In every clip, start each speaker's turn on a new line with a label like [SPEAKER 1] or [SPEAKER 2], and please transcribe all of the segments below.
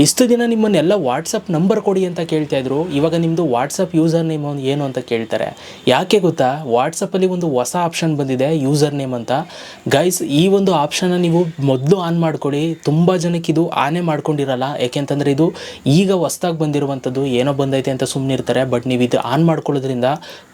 [SPEAKER 1] ಇಷ್ಟು ದಿನ ನಿಮ್ಮನ್ನೆಲ್ಲ ವಾಟ್ಸಪ್ ನಂಬರ್ ಕೊಡಿ ಅಂತ ಕೇಳ್ತಾ ಇದ್ರು. ಇವಾಗ ನಿಮ್ಮದು ವಾಟ್ಸಪ್ ಯೂಸರ್ ನೇಮ್ ಏನು ಅಂತ ಕೇಳ್ತಾರೆ. ಯಾಕೆ ಗೊತ್ತಾ, ವಾಟ್ಸಪ್ಪಲ್ಲಿ ಒಂದು ಹೊಸ ಆಪ್ಷನ್ ಬಂದಿದೆ, ಯೂಸರ್ ನೇಮ್ ಅಂತ. ಗೈಸ್, ಈ ಒಂದು ಆಪ್ಷನ್ನ ನೀವು ಮೊದಲು ಆನ್ ಮಾಡ್ಕೊಳ್ಳಿ. ತುಂಬ ಜನಕ್ಕೆ ಇದು ಆನೇ ಮಾಡ್ಕೊಂಡಿರಲ್ಲ. ಯಾಕೆಂತಂದರೆ ಇದು ಈಗ ಹೊಸ್ದಾಗಿ ಬಂದಿರುವಂಥದ್ದು, ಏನೋ ಬಂದೈತೆ ಅಂತ ಸುಮ್ಮನೆ ಇರ್ತಾರೆ. ಬಟ್ ನೀವು ಇದು ಆನ್ ಮಾಡ್ಕೊಳ್ಳೋದ್ರಿಂದ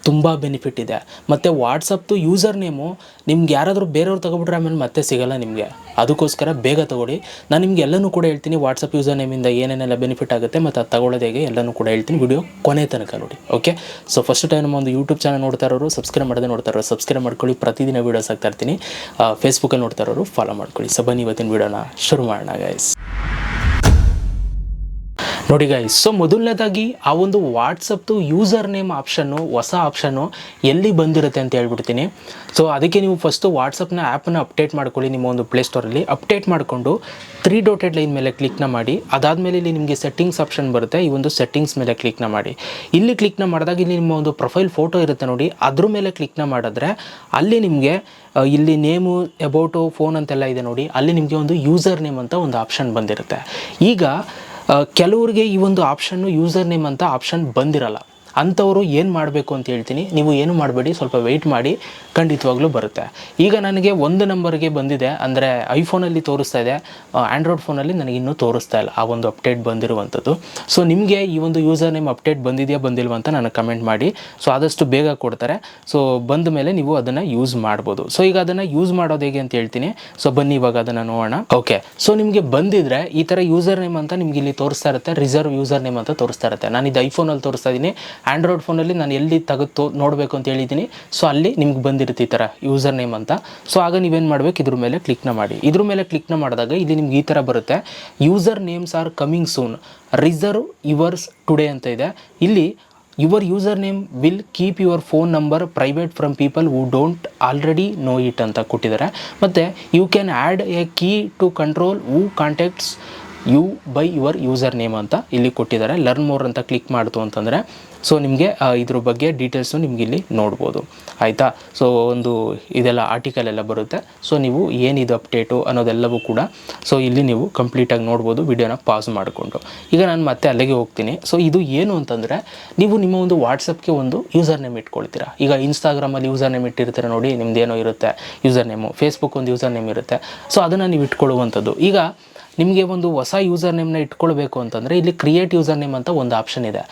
[SPEAKER 1] ತುಂಬ ಬೆನಿಫಿಟ್ ಇದೆ. ಮತ್ತು ವಾಟ್ಸಪ್ದು ಯೂಸರ್ ನೇಮು ನಿಮ್ಗೆ ಯಾರಾದರೂ ಬೇರೆಯವ್ರು ತೊಗೊಬಿಟ್ರೆ ಆಮೇಲೆ ಮತ್ತೆ ಸಿಗೋಲ್ಲ ನಿಮಗೆ. ಅದಕ್ಕೋಸ್ಕರ ಬೇಗ ತೊಗೊಳ್ಳಿ. ನಾನು ನಿಮ್ಗೆ ಎಲ್ಲನೂ ಕೂಡ ಹೇಳ್ತೀನಿ, ವಾಟ್ಸಪ್ ಯೂಸರ್ ನೇಮಿಂದ ಏನೇನೆಲ್ಲ ಬೆನಿಫಿಟ್ ಆಗುತ್ತೆ ಮತ್ತು ಅದು ತಗೊಳ್ಳೋದು ಹೇಗೆ ಎಲ್ಲನೂ ಕೂಡ ಹೇಳ್ತೀನಿ. ವಿಡಿಯೋ ಕೊನೆ ತನಕ ನೋಡಿ, ಓಕೆ? ಸೊ ಫಸ್ಟ್ ಟೈಮ್ ನಮ್ಮ ಒಂದು ಯೂಟ್ಯೂಬ್ ಚಾನಲ್ ನೋಡ್ತಾ ಇರೋರು, ಸಬ್ಸ್ಕ್ರೈಬ್ ಮಾಡದೆ ನೋಡ್ತಾ ಇರೋರು ಸಬ್ಸ್ಕ್ರೈಬ್ ಮಾಡ್ಕೊಳ್ಳಿ. ಪ್ರತಿದಿನ ವೀಡಿಯೋಸ್ ಆಗ್ತಾ ಇರ್ತೀನಿ. ಫೇಸ್ಬುಕ್ಕಲ್ಲಿ ನೋಡ್ತಾ ಇರೋರು ಫಾಲೋ ಮಾಡ್ಕೊಳ್ಳಿ. ಸೊ ಬನ್ನಿ ಇವತ್ತಿನ ವೀಡಿಯೋನ ಶುರು ಮಾಡೋಣ ಗೈಸ್. ನೋಡಿ ಗೈಸ್, ಸೊ ಮೊದಲನೇದಾಗಿ ಆ ಒಂದು ವಾಟ್ಸಪ್ದು ಯೂಸರ್ ನೇಮ್ ಆಪ್ಷನ್ನು, ಹೊಸ ಆಪ್ಷನ್ನು ಎಲ್ಲಿ ಬಂದಿರುತ್ತೆ ಅಂತ ಹೇಳ್ಬಿಡ್ತೀನಿ. ಸೊ ಅದಕ್ಕೆ ನೀವು ಫಸ್ಟು ವಾಟ್ಸಪ್ನ ಆ್ಯಪನ್ನು ಅಪ್ಡೇಟ್ ಮಾಡ್ಕೊಳ್ಳಿ. ನಿಮ್ಮ ಒಂದು ಪ್ಲೇಸ್ಟೋರಲ್ಲಿ ಅಪ್ಡೇಟ್ ಮಾಡಿಕೊಂಡು 3 ಡಾಟೆಡ್ ಲೈನ್ ಮೇಲೆ ಕ್ಲಿಕ್ನ ಮಾಡಿ. ಅದಾದಮೇಲೆ ಇಲ್ಲಿ ನಿಮಗೆ ಸೆಟ್ಟಿಂಗ್ಸ್ ಆಪ್ಷನ್ ಬರುತ್ತೆ. ಈ ಒಂದು ಸೆಟ್ಟಿಂಗ್ಸ್ ಮೇಲೆ ಕ್ಲಿಕ್ನ ಮಾಡಿ. ಇಲ್ಲಿ ಕ್ಲಿಕ್ನ ಮಾಡಿದಾಗ ಇಲ್ಲಿ ನಿಮ್ಮ ಒಂದು ಪ್ರೊಫೈಲ್ ಫೋಟೋ ಇರುತ್ತೆ ನೋಡಿ, ಅದ್ರ ಮೇಲೆ ಕ್ಲಿಕ್ನ ಮಾಡಿದ್ರೆ ಅಲ್ಲಿ ನಿಮಗೆ ಇಲ್ಲಿ ನೇಮು, ಅಬೌಟು, ಫೋನ್ ಅಂತೆಲ್ಲ ಇದೆ ನೋಡಿ, ಅಲ್ಲಿ ನಿಮಗೆ ಒಂದು ಯೂಸರ್ ನೇಮ್ ಅಂತ ಒಂದು ಆಪ್ಷನ್ ಬಂದಿರುತ್ತೆ. ಈಗ ಕೆಲವರಿಗೆ ಈ ಒಂದು ಆಪ್ಷನ್ನು ಯೂಸರ್ ನೇಮ್ ಅಂತ ಆಪ್ಷನ್ ಬಂದಿರಲ್ಲ. ಅಂಥವರು ಏನು ಮಾಡಬೇಕು ಅಂತ ಹೇಳ್ತೀನಿ. ನೀವು ಏನು ಮಾಡಬೇಡಿ, ಸ್ವಲ್ಪ ವೆಯ್ಟ್ ಮಾಡಿ, ಖಂಡಿತವಾಗ್ಲೂ ಬರುತ್ತೆ. ಈಗ ನನಗೆ ಒಂದು ನಂಬರ್ಗೆ ಬಂದಿದೆ, ಅಂದರೆ ಐಫೋನಲ್ಲಿ ತೋರಿಸ್ತಾ ಇದೆ, ಆ್ಯಂಡ್ರಾಯ್ಡ್ ಫೋನಲ್ಲಿ ನನಗೆ ಇನ್ನೂ ತೋರಿಸ್ತಾ ಇಲ್ಲ ಆ ಒಂದು ಅಪ್ಡೇಟ್ ಬಂದಿರುವಂಥದ್ದು. ಸೊ ನಿಮಗೆ ಈ ಒಂದು ಯೂಸರ್ ನೇಮ್ ಅಪ್ಡೇಟ್ ಬಂದಿದೆಯಾ ಬಂದಿಲ್ವ ಅಂತ ನನಗೆ ಕಮೆಂಟ್ ಮಾಡಿ. ಸೊ ಆದಷ್ಟು ಬೇಗ ಕೊಡ್ತಾರೆ. ಸೊ ಬಂದ ಮೇಲೆ ನೀವು ಅದನ್ನು ಯೂಸ್ ಮಾಡ್ಬೋದು. ಸೊ ಈಗ ಅದನ್ನು ಯೂಸ್ ಮಾಡೋದು ಹೇಗೆ ಅಂತ ಹೇಳ್ತೀನಿ. ಸೊ ಬನ್ನಿ ಇವಾಗ ಅದನ್ನು ನೋಡೋಣ. ಓಕೆ, ಸೊ ನಿಮಗೆ ಬಂದಿದ್ರೆ ಈ ಥರ ಯೂಸರ್ ನೇಮ್ ಅಂತ ನಿಮ್ಗೆ ಇಲ್ಲಿ ತೋರಿಸ್ತಾ ಇರುತ್ತೆ, ರಿಸರ್ವ್ ಯೂಸರ್ ನೇಮ್ ಅಂತ ತೋರಿಸ್ತಾ ಇರುತ್ತೆ. ನಾನು ಇದು ಐಫೋನಲ್ಲಿ ತೋರಿಸ್ತಾ ಇದ್ದೀನಿ. ಆ್ಯಂಡ್ರಾಯ್ಡ್ ಫೋನಲ್ಲಿ ನಾನು ಎಲ್ಲಿ ತೆಗೆದು ನೋಡಬೇಕು ಅಂತ ಹೇಳಿದ್ದೀನಿ. ಸೊ ಅಲ್ಲಿ ನಿಮ್ಗೆ ಬಂದಿರುತ್ತೆ ಈ ಥರ ಯೂಸರ್ ನೇಮ್ ಅಂತ. ಸೊ ಆಗ ನೀವೇನು ಮಾಡಬೇಕು, ಇದ್ರ ಮೇಲೆ ಕ್ಲಿಕ್ನ ಮಾಡಿ. ಇದ್ರ ಮೇಲೆ ಕ್ಲಿಕ್ನ ಮಾಡಿದಾಗ ಇಲ್ಲಿ ನಿಮ್ಗೆ ಈ ಥರ ಬರುತ್ತೆ, user names are coming soon, reserve yours today ಅಂತ ಇದೆ. ಇಲ್ಲಿ your user name will keep your phone number private from people who don't already know it ಅಂತ ಕೊಟ್ಟಿದ್ದಾರೆ. ಮತ್ತು you can add a key to control who contacts you by your user name ಅಂತ ಇಲ್ಲಿ ಕೊಟ್ಟಿದ್ದಾರೆ. Learn more ಅಂತ click ಮಾಡ್ತು ಅಂತಂದರೆ so ನಿಮಗೆ ಇದ್ರ ಬಗ್ಗೆ ಡೀಟೇಲ್ಸು ನಿಮ್ಗೆ ಇಲ್ಲಿ ನೋಡ್ಬೋದು, ಆಯಿತಾ? ಸೊ ಒಂದು ಇದೆಲ್ಲ ಆರ್ಟಿಕಲ್ ಎಲ್ಲ ಬರುತ್ತೆ. ಸೊ ನೀವು ಏನಿದು ಅಪ್ಡೇಟು ಅನ್ನೋದೆಲ್ಲವೂ ಕೂಡ ಸೊ ಇಲ್ಲಿ ನೀವು ಕಂಪ್ಲೀಟಾಗಿ ನೋಡ್ಬೋದು, ವಿಡಿಯೋನ ಪಾಸ್ ಮಾಡಿಕೊಂಡು. ಈಗ ನಾನು ಮತ್ತೆ ಅಲ್ಲಿಗೆ ಹೋಗ್ತೀನಿ. ಸೊ ಇದು ಏನು ಅಂತಂದರೆ, ನೀವು ನಿಮ್ಮ ಒಂದು ವಾಟ್ಸಪ್ಗೆ ಒಂದು ಯೂಸರ್ ನೇಮ್ ಇಟ್ಕೊಳ್ತೀರಾ. ಈಗ ಇನ್ಸ್ಟಾಗ್ರಾಮಲ್ಲಿ ಯೂಸರ್ ನೇಮ್ ಇಟ್ಟಿರ್ತೀರ ನೋಡಿ, ನಿಮ್ಮದೇನೋ ಇರುತ್ತೆ ಯೂಸರ್ ನೇಮು, ಫೇಸ್ಬುಕ್ ಒಂದು ಯೂಸರ್ ನೇಮ್ ಇರುತ್ತೆ. ಸೊ ಅದನ್ನು ನೀವು ಇಟ್ಕೊಳ್ಳುವಂಥದ್ದು. ಈಗ ನಿಮಗೆ ಒಂದು ಹೊಸ ಯೂಸರ್ ನೇಮ್ನ ಇಟ್ಕೊಳ್ಬೇಕು ಅಂತಂದರೆ ಇಲ್ಲಿ ಕ್ರಿಯೇಟ್ ಯೂಸರ್ ನೇಮ್ ಅಂತ ಒಂದು ಆಪ್ಷನ್ ಇದೆ,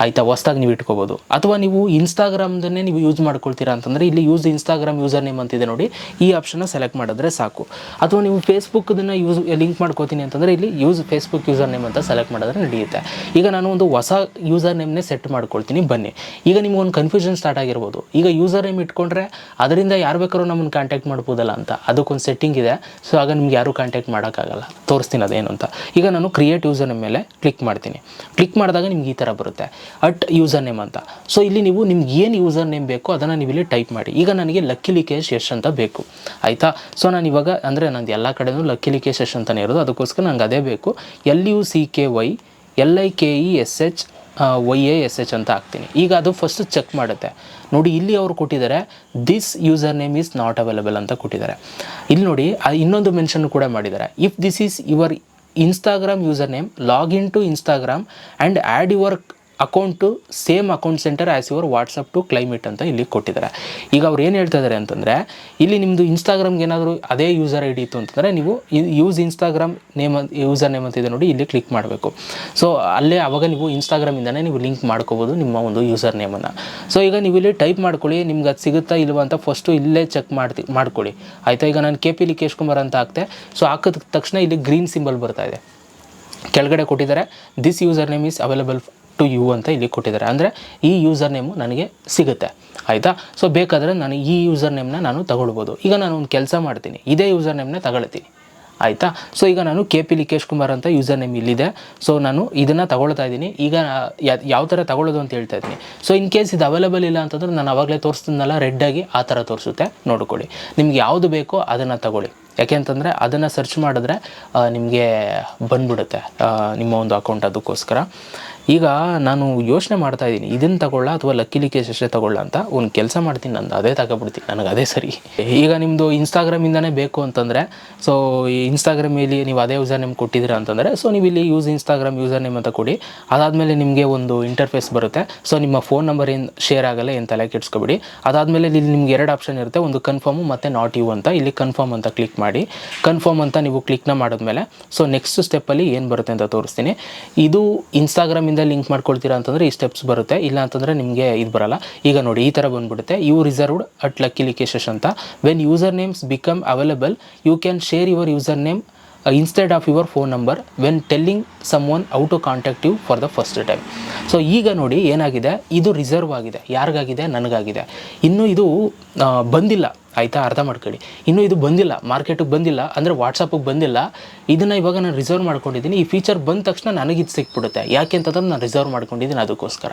[SPEAKER 1] ಆಯಿತಾ? ಹೊಸ್ದಾಗಿ ನೀವು ಇಟ್ಕೋಬೋದು. ಅಥವಾ ನೀವು ಇನ್ಸ್ಟಾಗ್ರಾಮ್ದನ್ನೇ ನೀವು ಯೂಸ್ ಮಾಡ್ಕೊಳ್ತೀರಾ ಅಂತಂದರೆ ಇಲ್ಲಿ ಯೂಸ್ ಇನ್ಸ್ಟಾಗ್ರಾಮ್ ಯೂಸರ್ ನೇಮ್ ಅಂತಿದೆ ನೋಡಿ, ಈ ಆಪ್ಷನ್ನ ಸೆಲೆಕ್ಟ್ ಮಾಡಿದ್ರೆ ಸಾಕು. ಅಥವಾ ನೀವು ಫೇಸ್ಬುಕ್ದನ್ನು ಲಿಂಕ್ ಮಾಡ್ಕೋತೀನಿ ಅಂತಂದರೆ ಇಲ್ಲಿ ಯೂಸ್ ಫೇಸ್ಬುಕ್ ಯೂಸರ್ ನೇಮ್ ಅಂತ ಸೆಲೆಕ್ಟ್ ಮಾಡಿದ್ರೆ ನಡೆಯುತ್ತೆ. ಈಗ ನಾನು ಒಂದು ಹೊಸ ಯೂಸರ್ ನೇಮ್ನೇ ಸೆಟ್ ಮಾಡ್ಕೊಳ್ತೀನಿ. ಬನ್ನಿ, ಈಗ ನಿಮ್ಗೊಂದು ಕನ್ಫ್ಯೂಷನ್ ಸ್ಟಾರ್ಟ್ ಆಗಿರ್ಬೋದು. ಈಗ ಯೂಸರ್ ನೇಮ್ ಇಟ್ಕೊಂಡ್ರೆ ಅದರಿಂದ ಯಾರು ಬೇಕಾದ್ರೂ ನಮ್ಮನ್ನು ಕಾಂಟ್ಯಾಕ್ಟ್ ಮಾಡ್ಬೋದಲ್ಲ ಅಂತ, ಅದಕ್ಕೊಂದು ಸೆಟ್ಟಿಂಗ್ ಇದೆ. ಸೊ ಆಗ ನಿಮ್ಗೆ ಯಾರೂ ಕಾಂಟ್ಯಾಕ್ಟ್ ಮಾಡೋಕ್ಕಾಗಲ್ಲ. ತೋರಿಸ್ತೀನಿ ಅದೇನು ಅಂತ. ಈಗ ನಾನು ಕ್ರಿಯೇಟ್ ಯೂಸರ್ ನೇಮ್ ಮೇಲೆ ಕ್ಲಿಕ್ ಮಾಡ್ತೀನಿ. ಕ್ಲಿಕ್ ಮಾಡಿದಾಗ ನಿಮ್ಗೆ ಈ ಥರ ಬರುತ್ತೆ, ಅಟ್ ಯೂಸರ್ ನೇಮ್ ಅಂತ. ಸೊ ಇಲ್ಲಿ ನೀವು ನಿಮ್ಗೆ ಏನು ಯೂಸರ್ ನೇಮ್ ಬೇಕೋ ಅದನ್ನು ನೀವು ಇಲ್ಲಿ ಟೈಪ್ ಮಾಡಿ. ಈಗ ನನಗೆ ಲಕ್ಕಿ ಲಿಕೇಶ್ ಯಶ್ ಅಂತ ಬೇಕು, ಆಯಿತಾ? ಸೊ ನಾನು ಇವಾಗ ಅಂದರೆ ನಂದು ಎಲ್ಲ ಕಡೆಯೂ ಲಕ್ಕಿ ಲಿಕೇಶ್ ಯಶ್ ಅಂತಲೇ ಇರೋದು, ಅದಕ್ಕೋಸ್ಕರ ನಂಗೆ ಅದೇ ಬೇಕು. LUCKY LIKESH YASH ಅಂತ ಹಾಕ್ತೀನಿ. ಈಗ ಅದು ಫಸ್ಟ್ ಚೆಕ್ ಮಾಡುತ್ತೆ ನೋಡಿ. ಇಲ್ಲಿ ಅವರು ಕೊಟ್ಟಿದ್ದಾರೆ this user name is not available ಅಂತ ಕೊಟ್ಟಿದ್ದಾರೆ. ಇಲ್ಲಿ ನೋಡಿ ಇನ್ನೊಂದು ಮೆನ್ಷನ್ ಕೂಡ ಮಾಡಿದ್ದಾರೆ, if this is your Instagram user name log in to Instagram and add your account to same account centre as your WhatsApp to claim it ಅಂತ ಇಲ್ಲಿ ಕೊಟ್ಟಿದ್ದಾರೆ. ಈಗ ಅವ್ರು ಏನು ಹೇಳ್ತಾ ಇದ್ದಾರೆ ಅಂತಂದರೆ, ಇಲ್ಲಿ ನಿಮ್ಮದು ಇನ್ಸ್ಟಾಗ್ರಾಮ್ಗೆ ಏನಾದರೂ ಅದೇ ಯೂಸರ್ ID ಇತ್ತು ಅಂತಂದರೆ ನೀವು use Instagram name user name ಅಂತಿದೆ ನೋಡಿ, ಇಲ್ಲಿ ಕ್ಲಿಕ್ ಮಾಡಬೇಕು. ಸೊ ಅಲ್ಲೇ ಆವಾಗ ನೀವು ಇನ್ಸ್ಟಾಗ್ರಾಮಿಂದನೇ ನೀವು ಲಿಂಕ್ ಮಾಡ್ಕೋಬೋದು ನಿಮ್ಮ ಒಂದು ಯೂಸರ್ ನೇಮನ್ನು. ಸೊ ಈಗ ನೀವು ಇಲ್ಲಿ ಟೈಪ್ ಮಾಡ್ಕೊಳ್ಳಿ, ನಿಮ್ಗೆ ಅದು ಸಿಗುತ್ತಾ ಇಲ್ವ ಅಂತ ಫಸ್ಟು ಇಲ್ಲೇ ಚೆಕ್ ಮಾಡ್ಕೊಳ್ಳಿ, ಆಯಿತಾ? ಈಗ ನಾನು KP ಲಿಕೇಶ್ ಕುಮಾರ್ ಅಂತ ಹಾಕ್ತೆ. ಸೊ ಹಾಕಿದ ತಕ್ಷಣ ಇಲ್ಲಿ ಗ್ರೀನ್ ಸಿಂಬಲ್ ಬರ್ತಾ ಇದೆ. ಕೆಳಗಡೆ ಕೊಟ್ಟಿದ್ದಾರೆ this user name is available to you ಅಂತ ಇಲ್ಲಿ ಕೊಟ್ಟಿದ್ದಾರೆ. ಅಂದರೆ ಈ ಯೂಸರ್ ನೇಮು ನನಗೆ ಸಿಗುತ್ತೆ, ಆಯಿತಾ? ಸೊ ಬೇಕಾದರೆ ನಾನು ಈ ಯೂಸರ್ ನೇಮ್ನ ನಾನು ತಗೊಳ್ಬೋದು. ಈಗ ನಾನು ಒಂದು ಕೆಲಸ ಮಾಡ್ತೀನಿ, ಇದೇ ಯೂಸರ್ ನೇಮ್ನ ತಗೊಳ್ತೀನಿ, ಆಯಿತಾ? ಸೊ ಈಗ ನಾನು KP ಲಿಕೇಶ್ ಕುಮಾರ್ ಅಂತ ಯೂಸರ್ ನೇಮ್ ಇಲ್ಲಿದೆ. ಸೊ ನಾನು ಇದನ್ನು ತಗೊಳ್ತಾ ಇದ್ದೀನಿ. ಈಗ ಯಾವ ಥರ ತಗೊಳ್ಳೋದು ಅಂತ ಹೇಳ್ತಾ ಇದ್ದೀನಿ. ಸೊ ಇನ್ ಕೇಸ್ ಇದು ಅವೈಲೇಬಲ್ ಇಲ್ಲ ಅಂತಂದ್ರೆ ನಾನು ಆವಾಗಲೇ ತೋರಿಸ್ತಿದ್ನಲ್ಲ ರೆಡ್ಡಾಗಿ, ಆ ಥರ ತೋರಿಸುತ್ತೆ, ನೋಡ್ಕೊಳ್ಳಿ. ನಿಮ್ಗೆ ಯಾವುದು ಬೇಕೋ ಅದನ್ನು ತಗೊಳ್ಳಿ, ಯಾಕೆ ಅಂತಂದರೆ ಅದನ್ನು ಸರ್ಚ್ ಮಾಡಿದ್ರೆ ನಿಮಗೆ ಬಂದ್ಬಿಡುತ್ತೆ ನಿಮ್ಮ ಒಂದು ಅಕೌಂಟ್. ಅದಕ್ಕೋಸ್ಕರ ಈಗ ನಾನು ಯೋಚನೆ ಮಾಡ್ತಾ ಇದ್ದೀನಿ, ಇದನ್ನು ತಗೊಳ್ಳ ಅಥವಾ ಲಕ್ಕಿಲಿ ಕೇಸ್ ಅಷ್ಟೇ ತಗೊಳ್ಳ ಅಂತ. ಒಂದು ಕೆಲಸ ಮಾಡ್ತೀನಿ, ನಂದು ಅದೇ ತಗೊಬಿಡ್ತೀನಿ, ನನಗೆ ಅದೇ ಸರಿ. ಈಗ ನಿಮ್ಮದು ಇನ್ಸ್ಟಾಗ್ರಾಮಿಂದನೇ ಬೇಕು ಅಂತಂದರೆ, ಸೊ ಈ ಇನ್ಸ್ಟಾಗ್ರಾಮಲ್ಲಿ ನೀವು ಅದೇ ಯೂಸರ್ ನೇಮ್ ಕೊಟ್ಟಿದ್ದೀರಾ ಅಂತಂದರೆ, ಸೊ ನೀವು ಇಲ್ಲಿ ಇನ್ಸ್ಟಾಗ್ರಾಮ್ ಯೂಸರ್ ನೇಮ್ ಅಂತ ಕೊಡಿ. ಅದಾದಮೇಲೆ ನಿಮಗೆ ಒಂದು ಇಂಟರ್ಫೇಸ್ ಬರುತ್ತೆ. ಸೊ ನಿಮ್ಮ ಫೋನ್ ನಂಬರ್ ಏನು ಶೇರ್ ಆಗಲ್ಲ, ಏನು ತಲೆ ಕೆಡಿಸ್ಕೊಬಿಡಿ. ಅದಾದಮೇಲೆ ಇಲ್ಲಿ ನಿಮ್ಗೆ 2 ಆಪ್ಷನ್ ಇರುತ್ತೆ, ಒಂದು ಕನ್ಫರ್ಮು ಮತ್ತು ನಾಟ್ ಯು ಅಂತ. ಇಲ್ಲಿ ಕನ್ಫರ್ಮ್ ಅಂತ ಕ್ಲಿಕ್ ಮಾಡಿ. ಕನ್ಫರ್ಮ್ ಅಂತ ನೀವು ಕ್ಲಿಕ್ನ ಮಾಡಿದ್ಮೇಲೆ ಸೊ ನೆಕ್ಸ್ಟ್ ಸ್ಟೆಪ್ಪಲ್ಲಿ ಏನು ಬರುತ್ತೆ ಅಂತ ತೋರಿಸ್ತೀನಿ. ಇದು ಇನ್ಸ್ಟಾಗ್ರಾಮಿಂದ ಲಿಂಕ್ ಮಾಡ್ಕೊಳ್ತೀರಾ ಅಂತಂದರೆ ಈ ಸ್ಟೆಪ್ಸ್ ಬರುತ್ತೆ, ಇಲ್ಲ ಅಂತಂದರೆ ನಿಮಗೆ ಇದು ಬರಲ್ಲ. ಈಗ ನೋಡಿ ಈ ಥರ ಬಂದುಬಿಡುತ್ತೆ, you reserved at luckily cases ಅಂತ. When user names become available you can share your user name instead of your phone number when telling someone how to contact you for the first time. So ಈಗ ನೋಡಿ ಏನಾಗಿದೆ, ಇದು reserve ಆಗಿದೆ. ಯಾರಿಗಾಗಿದೆ? ನನಗಾಗಿದೆ. ಇನ್ನೂ ಇದು ಬಂದಿಲ್ಲ, ಆಯಿತಾ? ಅರ್ಥ ಮಾಡ್ಕೊಳ್ಳಿ. ಇನ್ನೂ ಇದು ಬಂದಿಲ್ಲ, ಮಾರ್ಕೆಟಿಗೆ ಬಂದಿಲ್ಲ, ಅಂದರೆ ವಾಟ್ಸಪ್ಪಿಗೆ ಬಂದಿಲ್ಲ. ಇದನ್ನು ಇವಾಗ ನಾನು ರಿಸರ್ವ್ ಮಾಡ್ಕೊಂಡಿದ್ದೀನಿ. ಈ ಫೀಚರ್ ಬಂದ ತಕ್ಷಣ ನನಗಿದು ಸಿಕ್ಬಿಡುತ್ತೆ. ಯಾಕೆ ಅಂತಂದ್ರೆ ನಾನು ರಿಸರ್ವ್ ಮಾಡ್ಕೊಂಡಿದ್ದೀನಿ ಅದಕ್ಕೋಸ್ಕರ,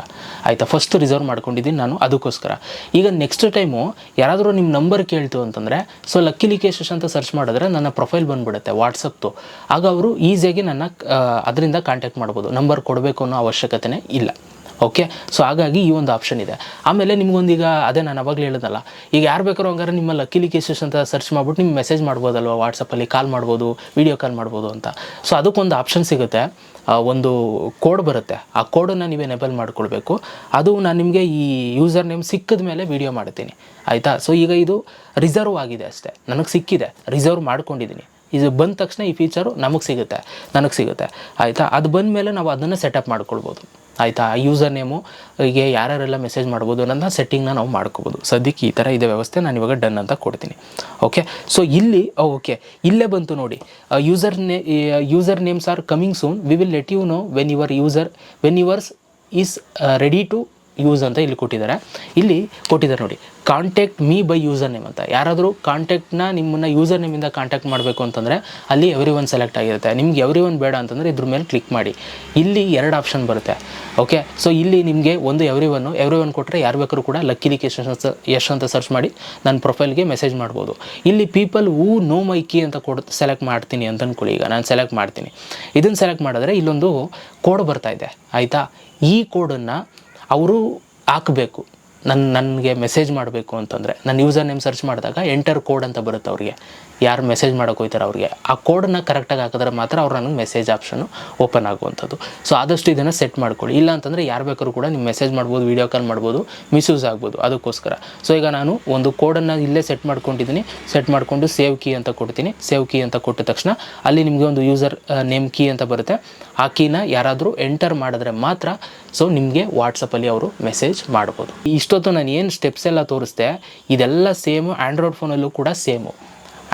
[SPEAKER 1] ಆಯಿತಾ? ಫಸ್ಟ್ ರಿಸರ್ವ್ ಮಾಡ್ಕೊಂಡಿದ್ದೀನಿ ನಾನು ಅದಕ್ಕೋಸ್ಕರ. ಈಗ ನೆಕ್ಸ್ಟ್ ಟೈಮು ಯಾರಾದರೂ ನಿಮ್ಮ ನಂಬರ್ ಕೇಳ್ತು ಅಂತಂದರೆ, ಸೊ ಲಕ್ಕಿಲಿ ಕೇಶಸ್ ಅಂತ ಸರ್ಚ್ ಮಾಡಿದ್ರೆ ನನ್ನ ಪ್ರೊಫೈಲ್ ಬಂದುಬಿಡುತ್ತೆ ವಾಟ್ಸಪ್ದು. ಆಗ ಅವರು ಈಸಿಯಾಗಿ ನನ್ನ ಅದರಿಂದ ಕಾಂಟ್ಯಾಕ್ಟ್ ಮಾಡ್ಬೋದು. ನಂಬರ್ ಕೊಡಬೇಕು ಅನ್ನೋ ಅವಶ್ಯಕತೆನೇ ಇಲ್ಲ. ಓಕೆ, ಸೊ ಹಾಗಾಗಿ ಈ ಒಂದು ಆಪ್ಷನ್ ಇದೆ. ಆಮೇಲೆ ನಿಮ್ಗೊಂದೀಗ ಅದೇ ನಾನು ಅವಾಗಲೇ ಹೇಳಿದ್ನಲ್ಲ, ಈಗ ಯಾರು ಬೇಕಾದ್ರೂ ಹಂಗಾರೆ ನಿಮ್ಮ ಲಕ್ಕಿಲಿ ಕೇಸಸ್ ಅಂತ ಸರ್ಚ್ ಮಾಡ್ಬಿಟ್ಟು ನಿಮ್ಗೆ ಮೆಸೇಜ್ ಮಾಡ್ಬೋದಲ್ವ, ವಾಟ್ಸಪ್ಪಲ್ಲಿ ಕಾಲ್ ಮಾಡ್ಬೋದು, ವೀಡಿಯೋ ಕಾಲ್ ಮಾಡ್ಬೋದು ಅಂತ. ಸೊ ಅದಕ್ಕೊಂದು ಆಪ್ಷನ್ ಸಿಗುತ್ತೆ, ಒಂದು ಕೋಡ್ ಬರುತ್ತೆ. ಆ ಕೋಡನ್ನು ನೀವು ಎನೇಬಲ್ ಮಾಡ್ಕೊಳ್ಬೇಕು. ಅದು ನಾನು ನಿಮಗೆ ಈ ಯೂಸರ್ ನೇಮ್ ಸಿಕ್ಕಿದ ಮೇಲೆ ವೀಡಿಯೋ ಮಾಡ್ತೀನಿ, ಆಯಿತಾ? ಸೊ ಈಗ ಇದು ರಿಸರ್ವ್ ಆಗಿದೆ ಅಷ್ಟೇ, ನನಗೆ ಸಿಕ್ಕಿದೆ, ರಿಸರ್ವ್ ಮಾಡ್ಕೊಂಡಿದ್ದೀನಿ. ಇದು ಬಂದ ತಕ್ಷಣ ಈ ಫೀಚರು ನನಗೆ ಸಿಗುತ್ತೆ, ಆಯಿತಾ? ಅದು ಬಂದ ಮೇಲೆ ನಾವು ಅದನ್ನು ಸೆಟಪ್ ಮಾಡ್ಕೊಳ್ಬೋದು, ಆಯಿತಾ? ಯೂಸರ್ ನೇಮು ಹೀಗೆ ಯಾರ್ಯಾರೆಲ್ಲ ಮೆಸೇಜ್ ಮಾಡ್ಬೋದು ಅನ್ನೋದನ್ನ ಸೆಟ್ಟಿಂಗ್ನ ನಾವು ಮಾಡ್ಕೋಬೋದು. ಸದ್ಯಕ್ಕೆ ಈ ಥರ ಇದೆ ವ್ಯವಸ್ಥೆ. ನಾನು ಇವಾಗ ಡನ್ ಅಂತ ಕೊಡ್ತೀನಿ. ಓಕೆ, ಸೊ ಇಲ್ಲಿ ಓಕೆ ಇಲ್ಲೇ ಬಂತು ನೋಡಿ, user names are coming soon, we will let you know when yours is ready to use ಅಂತ ಇಲ್ಲಿ ಕೊಟ್ಟಿದ್ದಾರೆ ನೋಡಿ. Contact me by user name ಅಂತ. ಯಾರಾದರೂ ಕಾಂಟ್ಯಾಕ್ಟ್ನ ನಿಮ್ಮನ್ನು ಯೂಸರ್ ನೇಮಿಂದ ಕಾಂಟ್ಯಾಕ್ಟ್ ಮಾಡಬೇಕು ಅಂತಂದರೆ ಅಲ್ಲಿ ಎವ್ರಿ1 ಸೆಲೆಕ್ಟ್ ಆಗಿರುತ್ತೆ. ನಿಮ್ಗೆ ಎವ್ರಿ1 ಬೇಡ ಅಂತಂದರೆ ಇದ್ರ ಮೇಲೆ ಕ್ಲಿಕ್ ಮಾಡಿ. ಇಲ್ಲಿ 2 ಆಪ್ಷನ್ ಬರುತ್ತೆ. ಓಕೆ, ಸೊ ಇಲ್ಲಿ ನಿಮಗೆ ಒಂದು ಎವ್ರಿ1 ಕೊಟ್ಟರೆ ಯಾರು ಬೇಕಾದ್ರೂ ಕೂಡ ಲಕ್ಕಿಲಿ ಕೇಶಸ್ ಯಶ್ ಅಂತ ಸರ್ಚ್ ಮಾಡಿ ನನ್ನ ಪ್ರೊಫೈಲ್ಗೆ ಮೆಸೇಜ್ ಮಾಡ್ಬೋದು. ಇಲ್ಲಿ people who know my key ಅಂತ ಸೆಲೆಕ್ಟ್ ಮಾಡ್ತೀನಿ ಅಂತ ಅಂದ್ಕೊಳ್ಳಿ. ಈಗ ನಾನು ಸೆಲೆಕ್ಟ್ ಮಾಡ್ತೀನಿ. ಇದನ್ನು ಸೆಲೆಕ್ಟ್ ಮಾಡಿದ್ರೆ ಇಲ್ಲೊಂದು ಕೋಡ್ ಬರ್ತಾ ಇದೆ, ಆಯಿತಾ? ಈ ಕೋಡನ್ನು ಅವರು ಹಾಕಬೇಕು. ನನಗೆ ಮೆಸೇಜ್ ಮಾಡಬೇಕು ಅಂತಂದರೆ ನನ್ನ ಯೂಸರ್ ನೇಮ್ ಸರ್ಚ್ ಮಾಡಿದಾಗ ಎಂಟರ್ ಕೋಡ್ ಅಂತ ಬರುತ್ತೆ. ಅವ್ರಿಗೆ ಯಾರು ಮೆಸೇಜ್ ಮಾಡೋಕೆ ಹೋಗ್ತಾರೆ ಅವ್ರಿಗೆ ಆ ಕೋಡನ್ನು ಕರೆಕ್ಟಾಗಿ ಹಾಕಿದ್ರೆ ಮಾತ್ರ ಅವ್ರು ನನಗೆ ಮೆಸೇಜ್ ಆಪ್ಷನ್ನು ಓಪನ್ ಆಗುವಂಥದ್ದು. ಸೊ ಆದಷ್ಟು ಇದನ್ನು ಸೆಟ್ ಮಾಡ್ಕೊಳ್ಳಿ. ಇಲ್ಲ ಅಂತಂದರೆ ಯಾರು ಬೇಕಾದ್ರೂ ಕೂಡ ನೀವು ಮೆಸೇಜ್ ಮಾಡ್ಬೋದು, ವೀಡಿಯೋ ಕಾಲ್ ಮಾಡ್ಬೋದು, ಮಿಸ್ಯೂಸ್ ಆಗ್ಬೋದು. ಅದಕ್ಕೋಸ್ಕರ ಸೊ ಈಗ ನಾನು ಒಂದು ಕೋಡನ್ನು ಇಲ್ಲೇ ಸೆಟ್ ಮಾಡ್ಕೊಂಡಿದ್ದೀನಿ. ಸೆಟ್ ಮಾಡಿಕೊಂಡು ಸೇವ್ ಕೀ ಅಂತ ಕೊಡ್ತೀನಿ. ಸೇವ್ ಕೀ ಅಂತ ಕೊಟ್ಟ ತಕ್ಷಣ ಅಲ್ಲಿ ನಿಮಗೆ ಒಂದು ಯೂಸರ್ ನೇಮ್ ಕೀ ಅಂತ ಬರುತ್ತೆ. ಆ ಕೀನ ಯಾರಾದರೂ ಎಂಟರ್ ಮಾಡಿದ್ರೆ ಮಾತ್ರ ಸೊ ನಿಮಗೆ ವಾಟ್ಸಪ್ಪಲ್ಲಿ ಅವರು ಮೆಸೇಜ್ ಮಾಡ್ಬೋದು. ಇಷ್ಟೊತ್ತು ನಾನು ಏನು ಸ್ಟೆಪ್ಸ್ ಎಲ್ಲ ತೋರಿಸ್ದೆ ಇದೆಲ್ಲ ಸೇಮು ಆ್ಯಂಡ್ರಾಯ್ಡ್ ಫೋನಲ್ಲೂ ಕೂಡ ಸೇಮು.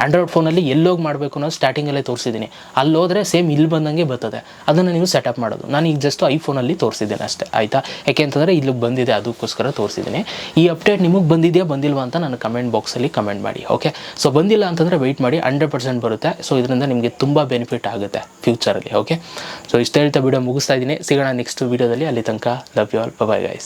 [SPEAKER 1] ಆ್ಯಂಡ್ರಾಯ್ಡ್ ಫೋನಲ್ಲಿ ಎಲ್ಲೋಗಿ ಮಾಡಬೇಕು ಅನ್ನೋದು ಸ್ಟಾರ್ಟಿಂಗಲ್ಲೇ ತೋರಿಸಿದ್ದೀನಿ. ಅಲ್ಲಿ ಹೋದರೆ ಸೇಮ್ ಇಲ್ಲಿ ಬಂದಂಗೆ ಬರ್ತದೆ. ಅದನ್ನು ನೀವು ಸೆಟಪ್ ಮಾಡೋದು. ನಾನು ಈಗ ಜಸ್ಟ್ ಐಫೋನಲ್ಲಿ ತೋರಿಸಿದ್ದೇನೆ ಅಷ್ಟೇ, ಆಯಿತಾ? ಯಾಕೆ ಅಂತಂದರೆ ಇಲ್ಲಿ ಬಂದಿದೆ, ಅದಕ್ಕೋಸ್ಕರ ತೋರಿಸಿದ್ದೀನಿ. ಈ ಅಪ್ಡೇಟ್ ನಿಮಗೆ ಬಂದಿದೆಯಾ ಬಂದಿಲ್ವಾ ಅಂತ ನಾನು ಕಮೆಂಟ್ ಬಾಕ್ಸಲ್ಲಿ ಕಮೆಂಟ್ ಮಾಡಿ. ಓಕೆ, ಸೊ ಬಂದಿಲ್ಲ ಅಂತಂದರೆ ವೆಯ್ಟ್ ಮಾಡಿ, 100% ಬರುತ್ತೆ. ಸೊ ಇದರಿಂದ ನಿಮಗೆ ತುಂಬ ಬೆನಿಫಿಟ್ ಆಗುತ್ತೆ ಫ್ಯೂಚರಲ್ಲಿ. ಓಕೆ, ಸೊ ಇಷ್ಟ ಹೇಳ್ತಾ ವಿಡಿಯೋ ಮುಗಿಸ್ತಾ ಇದ್ದೀನಿ. ಸಿಗೋಣ ನೆಕ್ಸ್ಟ್ ವೀಡಿಯೋದಲ್ಲಿ. ಅಲ್ಲಿ ತನಕ love you all, bye guys.